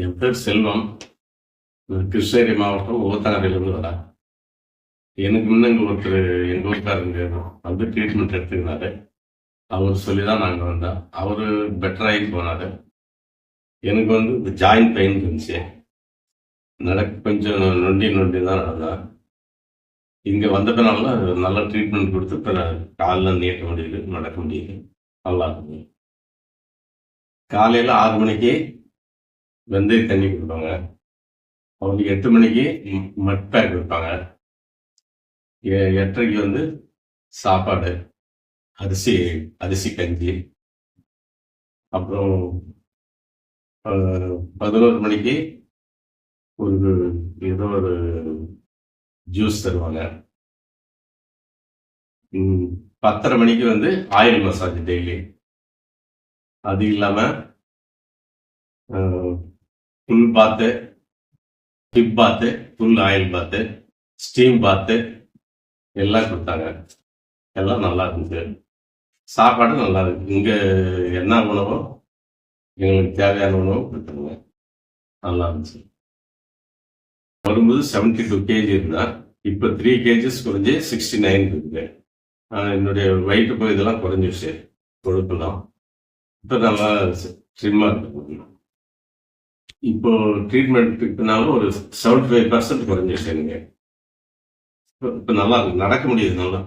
என் பேர் செல்வம். கிருஷ்ணகிரி மாவட்டம் ஊத்தங்கரையிலேருந்து வரேன். எனக்கு முன்ன இங்கே ஒருத்தர் எங்கள் ஊருக்காரங்க வந்து ட்ரீட்மெண்ட் எடுத்துக்கினாரு. அவர் சொல்லி தான் நாங்கள் வந்தோம். அவர் பெட்டராகி போனார். எனக்கு வந்து இந்த ஜாயின்ட் பெயின் இருந்துச்சு. கொஞ்சம் நொண்டி நொண்டி தான் நடந்தேன். இங்கே வந்ததுனால நல்ல ட்ரீட்மெண்ட் கொடுத்து இப்போ காலில் நீட்ட முடியுது, நடக்க முடியுது, நல்லா இருக்குது. காலையில் 6 மணிக்கு வெந்தய தண்ணி கொடுப்பாங்க. அவங்களுக்கு 8 மணிக்கு மட் பேக் கொடுப்பாங்க. 8:30க்கு வந்து சாப்பாடு, அரிசி கஞ்சி. அப்புறம் 11 மணிக்கு ஏதோ ஒரு ஜூஸ் தருவாங்க. 10:30 மணிக்கு வந்து ஆயில் மசாஜ் டெய்லி. அது இல்லாமல் ஃபுல் பாத்து, ஹிப் பாத்து, ஃபுல் ஆயில் பாத்து, ஸ்டீம் பாத்து எல்லாம் கொடுத்தாங்க. எல்லாம் நல்லா இருந்துச்சு. சாப்பாடு நல்லா இருக்கு. இங்கே என்ன உணவோ எங்களுக்கு தேவையான உணவு கொடுத்தாங்க. நல்லா இருந்துச்சு. வரும்போது 72 kg இருந்தால் இப்போ 3 kg குறைஞ்சி 69 இருக்குது. என்னுடைய வயிற்று இதெல்லாம் குறைஞ்சிச்சு, கொழுப்பெல்லாம். இப்போ நல்லா ஸ்லிம்மாக இருக்கு. இப்போ ட்ரீட்மெண்ட்டுக்குனாலும் ஒரு 75% குறைஞ்சிச்சு எனக்கு. இப்போ நல்லா இருக்கு, நடக்க முடியுது நல்லா.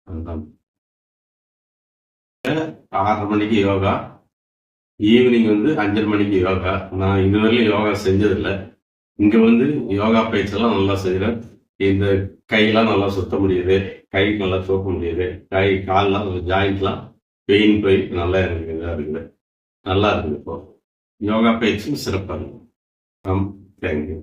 அதுதான் 6:30 மணிக்கு யோகா, ஈவினிங் வந்து 5:30 மணிக்கு யோகா. நான் இதுவரையிலும் யோகா செஞ்சதில்லை. இங்கே வந்து யோகா பயிற்சியெல்லாம் நல்லா செய்கிறேன். இந்த கையெல்லாம் நல்லா சுத்த முடியுது, கை நல்லா தூக்க முடியுது, கால்லாம் ஜாயிண்ட்லாம் பெயின் போய் நல்லா எனக்கு இதாக இருக்குது, நல்லா இருக்குது. இப்போ யோகா பயிற்சியும் சிறப்பாக இருக்குது. தேங்க்யூ.